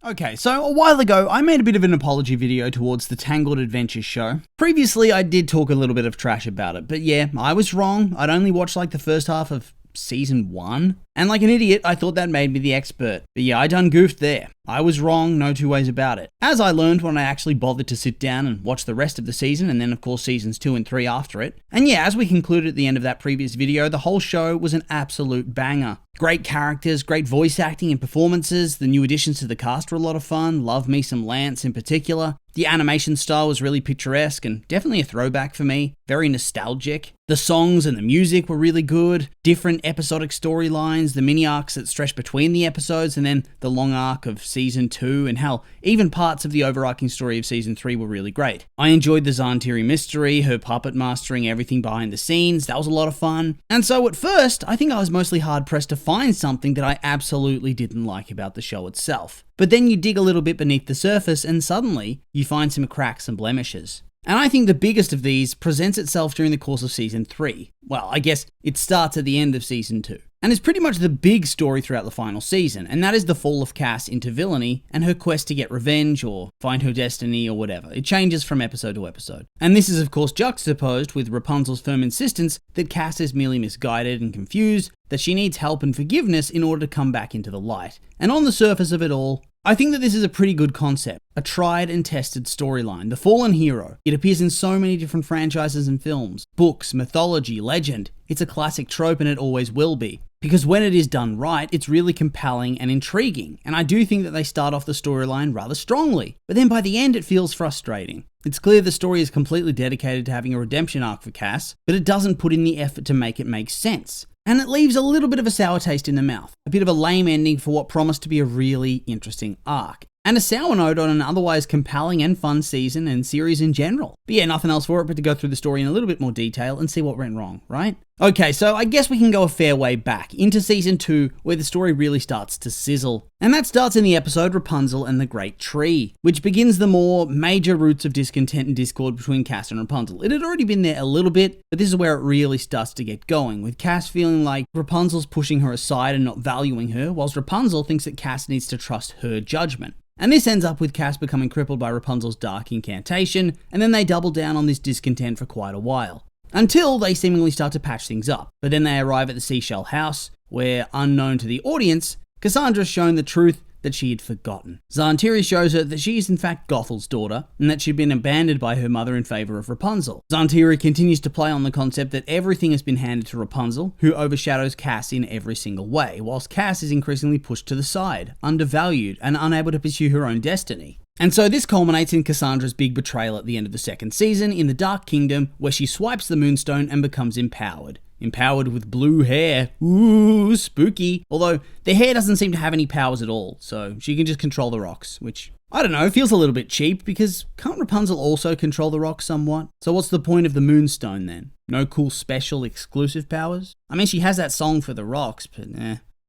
Okay, so a while ago, I made a bit of an apology video towards the Tangled Adventures show. Previously, I did talk a little bit of trash about it, but yeah, I was wrong. I'd only watched like the first half of season 1, and like an idiot, I thought that made me the expert. But yeah, I done goofed there. I was wrong, no two ways about it. As I learned when I actually bothered to sit down and watch the rest of the season, and then of course seasons 2 and 3 after it. And yeah, as we concluded at the end of that previous video, the whole show was an absolute banger. Great characters, great voice acting and performances, the new additions to the cast were a lot of fun, love me some Lance in particular. The animation style was really picturesque and definitely a throwback for me, very nostalgic. The songs and the music were really good, different episodic storylines, the mini arcs that stretched between the episodes, and then the long arc of season 2, and hell, even parts of the overarching story of season 3 were really great. I enjoyed the Zantiri mystery, her puppet mastering everything behind the scenes, that was a lot of fun. And so at first, I think I was mostly hard pressed to find something that I absolutely didn't like about the show itself. But then you dig a little bit beneath the surface and suddenly you find some cracks and blemishes. And I think the biggest of these presents itself during the course of season 3. Well, I guess it starts at the end of season 2. And is pretty much the big story throughout the final season, and that is the fall of Cass into villainy and her quest to get revenge or find her destiny or whatever. It changes from episode to episode. And this is of course juxtaposed with Rapunzel's firm insistence that Cass is merely misguided and confused, that she needs help and forgiveness in order to come back into the light. And on the surface of it all, I think that this is a pretty good concept, a tried and tested storyline, the fallen hero. It appears in so many different franchises and films, books, mythology, legend. It's a classic trope and it always will be. Because when it is done right, it's really compelling and intriguing, and I do think that they start off the storyline rather strongly, but then by the end it feels frustrating. It's clear the story is completely dedicated to having a redemption arc for Cass, but it doesn't put in the effort to make it make sense. And it leaves a little bit of a sour taste in the mouth, a bit of a lame ending for what promised to be a really interesting arc. And a sour note on an otherwise compelling and fun season and series in general. But yeah, nothing else for it but to go through the story in a little bit more detail and see what went wrong, right? Okay, so I guess we can go a fair way back into season 2 where the story really starts to sizzle. And that starts in the episode Rapunzel and the Great Tree, which begins the more major roots of discontent and discord between Cass and Rapunzel. It had already been there a little bit, but this is where it really starts to get going, with Cass feeling like Rapunzel's pushing her aside and not valuing her, whilst Rapunzel thinks that Cass needs to trust her judgment. And this ends up with Cass becoming crippled by Rapunzel's dark incantation, and then they double down on this discontent for quite a while. Until they seemingly start to patch things up, but then they arrive at the seashell house, where, unknown to the audience, Cassandra's shown the truth that she had forgotten. Zantiri shows her that she is in fact Gothel's daughter, and that she'd been abandoned by her mother in favour of Rapunzel. Zantiri continues to play on the concept that everything has been handed to Rapunzel, who overshadows Cass in every single way, whilst Cass is increasingly pushed to the side, undervalued, and unable to pursue her own destiny. And so this culminates in Cassandra's big betrayal at the end of the second season in the Dark Kingdom, where she swipes the Moonstone and becomes empowered. Empowered with blue hair. Ooh, spooky. Although, the hair doesn't seem to have any powers at all, so she can just control the rocks, which, I don't know, feels a little bit cheap, because can't Rapunzel also control the rocks somewhat? So what's the point of the Moonstone then? No cool special exclusive powers? I mean, she has that song for the rocks, but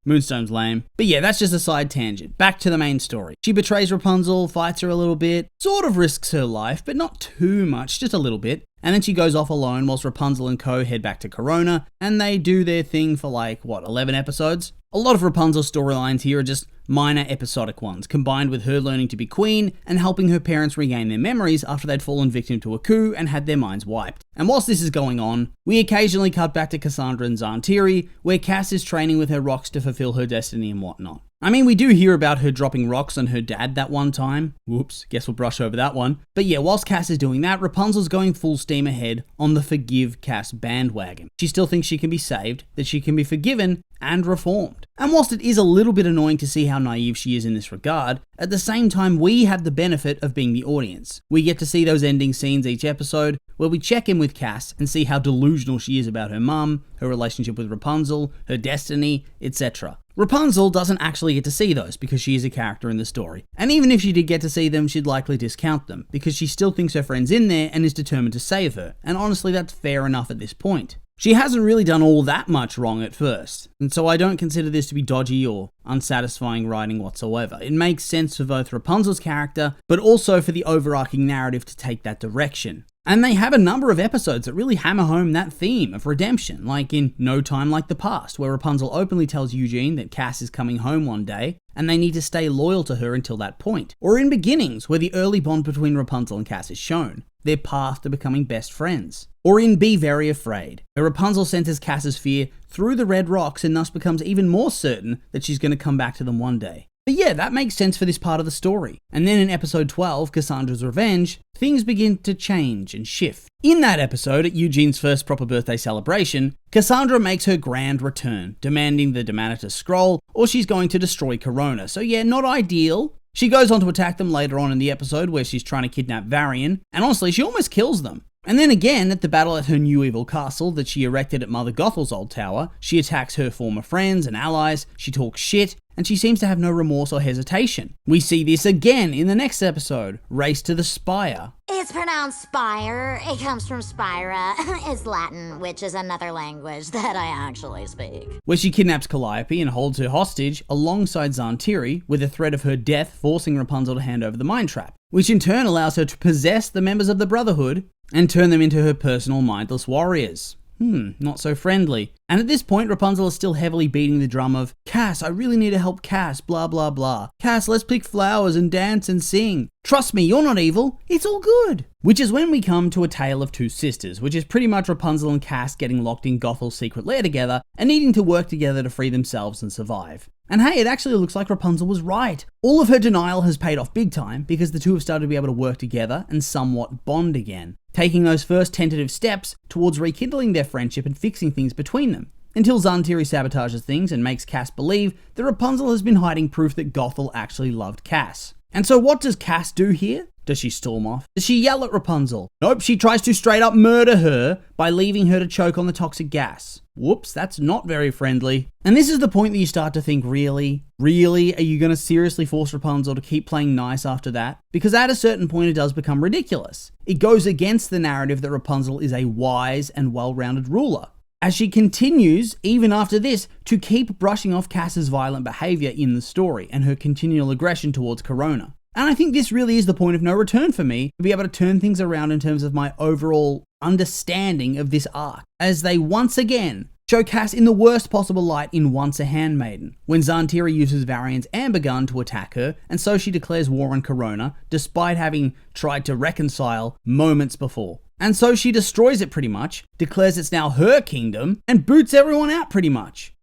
Moonstone's lame. But yeah, that's just a side tangent. Back to the main story. She betrays Rapunzel, fights her a little bit, sort of risks her life, but not too much, just a little bit. And then she goes off alone whilst Rapunzel and co head back to Corona, and they do their thing for 11 episodes? A lot of Rapunzel's storylines here are just minor episodic ones, combined with her learning to be queen and helping her parents regain their memories after they'd fallen victim to a coup and had their minds wiped. And whilst this is going on, we occasionally cut back to Cassandra and Zantiri, where Cass is training with her rocks to fulfill her destiny and whatnot. I mean, we do hear about her dropping rocks on her dad that one time. Whoops, guess we'll brush over that one. But yeah, whilst Cass is doing that, Rapunzel's going full steam ahead on the forgive Cass bandwagon. She still thinks she can be saved, that she can be forgiven and reformed. And whilst it is a little bit annoying to see how naive she is in this regard, at the same time we have the benefit of being the audience. We get to see those ending scenes each episode where we check in with Cass and see how delusional she is about her mum, her relationship with Rapunzel, her destiny, etc. Rapunzel doesn't actually get to see those because she is a character in the story. And even if she did get to see them, she'd likely discount them because she still thinks her friend's in there and is determined to save her. And honestly, that's fair enough at this point. She hasn't really done all that much wrong at first, and so I don't consider this to be dodgy or unsatisfying writing whatsoever. It makes sense for both Rapunzel's character, but also for the overarching narrative to take that direction. And they have a number of episodes that really hammer home that theme of redemption, like in No Time Like the Past, where Rapunzel openly tells Eugene that Cass is coming home one day, and they need to stay loyal to her until that point. Or in Beginnings, where the early bond between Rapunzel and Cass is shown, their path to becoming best friends. Or in Be Very Afraid, where Rapunzel senses Cass's fear through the red rocks and thus becomes even more certain that she's going to come back to them one day. But yeah, that makes sense for this part of the story. And then in episode 12, Cassandra's Revenge, things begin to change and shift. In that episode, at Eugene's first proper birthday celebration, Cassandra makes her grand return, demanding the Demanitor Scroll, or she's going to destroy Corona. So yeah, not ideal. She goes on to attack them later on in the episode where she's trying to kidnap Varian, and honestly, she almost kills them. And then again, at the battle at her new evil castle that she erected at Mother Gothel's old tower, she attacks her former friends and allies, she talks shit, and she seems to have no remorse or hesitation. We see this again in the next episode, Race to the Spire. It's pronounced spire. It comes from spira. It's Latin, which is another language that I actually speak. Where she kidnaps Calliope and holds her hostage alongside Zantiri, with the threat of her death forcing Rapunzel to hand over the mine trap, which in turn allows her to possess the members of the Brotherhood and turn them into her personal mindless warriors. Not so friendly. And at this point, Rapunzel is still heavily beating the drum of, Cass, I really need to help Cass, blah blah blah. Cass, let's pick flowers and dance and sing. Trust me, you're not evil. It's all good. Which is when we come to A Tale of Two Sisters, which is pretty much Rapunzel and Cass getting locked in Gothel's secret lair together and needing to work together to free themselves and survive. And hey, it actually looks like Rapunzel was right. All of her denial has paid off big time because the two have started to be able to work together and somewhat bond again, taking those first tentative steps towards rekindling their friendship and fixing things between them, until Zantiri sabotages things and makes Cass believe that Rapunzel has been hiding proof that Gothel actually loved Cass. And so what does Cass do here? Does she storm off? Does she yell at Rapunzel? Nope, she tries to straight up murder her by leaving her to choke on the toxic gas. Whoops, that's not very friendly. And this is the point that you start to think, really, are you going to seriously force Rapunzel to keep playing nice after that? Because at a certain point it does become ridiculous. It goes against the narrative that Rapunzel is a wise and well-rounded ruler, as she continues, even after this, to keep brushing off Cass's violent behavior in the story and her continual aggression towards Corona. And I think this really is the point of no return for me, to be able to turn things around in terms of my overall understanding of this arc, as they once again show Cass in the worst possible light in Once a Handmaiden, when Zantiri uses Varian's amber gun to attack her, and so she declares war on Corona, despite having tried to reconcile moments before. And so she destroys it pretty much, declares it's now her kingdom, and boots everyone out pretty much.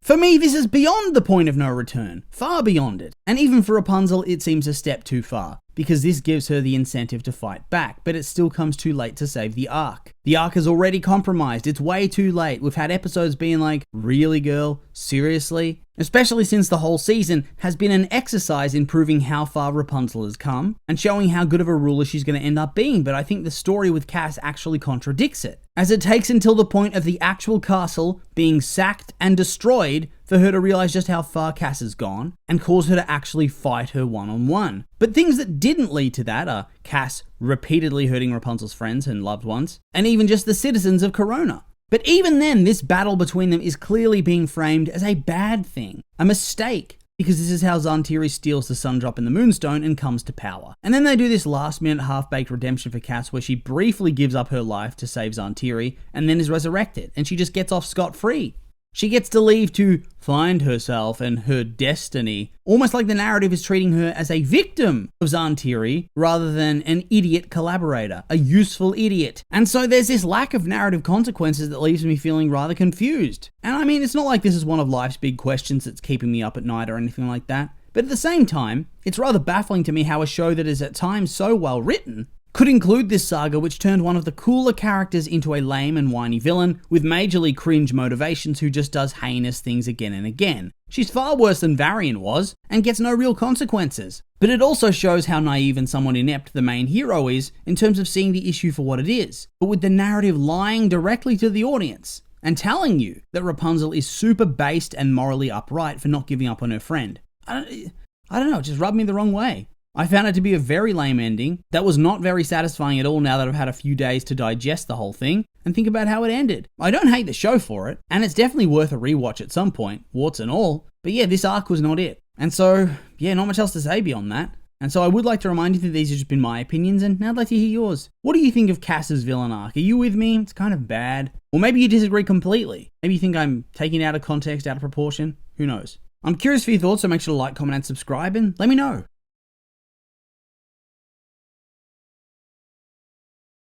For me, this is beyond the point of no return, far beyond it. And even for Rapunzel, it seems a step too far, because this gives her the incentive to fight back, but it still comes too late to save the arc. The arc is already compromised, it's way too late. We've had episodes being like, really girl? Seriously? Especially since the whole season has been an exercise in proving how far Rapunzel has come, and showing how good of a ruler she's going to end up being, but I think the story with Cass actually contradicts it, as it takes until the point of the actual castle being sacked and destroyed for her to realize just how far Cass has gone, and cause her to actually fight her one-on-one. But things that didn't lead to that are Cass repeatedly hurting Rapunzel's friends and loved ones, and even just the citizens of Corona. But even then, this battle between them is clearly being framed as a bad thing, a mistake, because this is how Zantiri steals the sun drop in the Moonstone and comes to power. And then they do this last-minute half-baked redemption for Cass where she briefly gives up her life to save Zantiri and then is resurrected, and she just gets off scot-free. She gets to leave to find herself and her destiny, almost like the narrative is treating her as a victim of Zantiri rather than an idiot collaborator, a useful idiot. And so there's this lack of narrative consequences that leaves me feeling rather confused. And I mean, it's not like this is one of life's big questions that's keeping me up at night or anything like that, but at the same time, it's rather baffling to me how a show that is at times so well written could include this saga which turned one of the cooler characters into a lame and whiny villain with majorly cringe motivations who just does heinous things again and again. She's far worse than Varian was, and gets no real consequences. But it also shows how naive and somewhat inept the main hero is in terms of seeing the issue for what it is, but with the narrative lying directly to the audience and telling you that Rapunzel is super based and morally upright for not giving up on her friend. I don't know, it just rubbed me the wrong way. I found it to be a very lame ending that was not very satisfying at all now that I've had a few days to digest the whole thing and think about how it ended. I don't hate the show for it, and it's definitely worth a rewatch at some point, warts and all, but yeah, this arc was not it. And so, yeah, not much else to say beyond that. And so I would like to remind you that these have just been my opinions, and now I'd like to hear yours. What do you think of Cass's villain arc? Are you with me? It's kind of bad. Or maybe you disagree completely. Maybe you think I'm taking it out of context, out of proportion. Who knows? I'm curious for your thoughts, so make sure to like, comment, and subscribe, and let me know.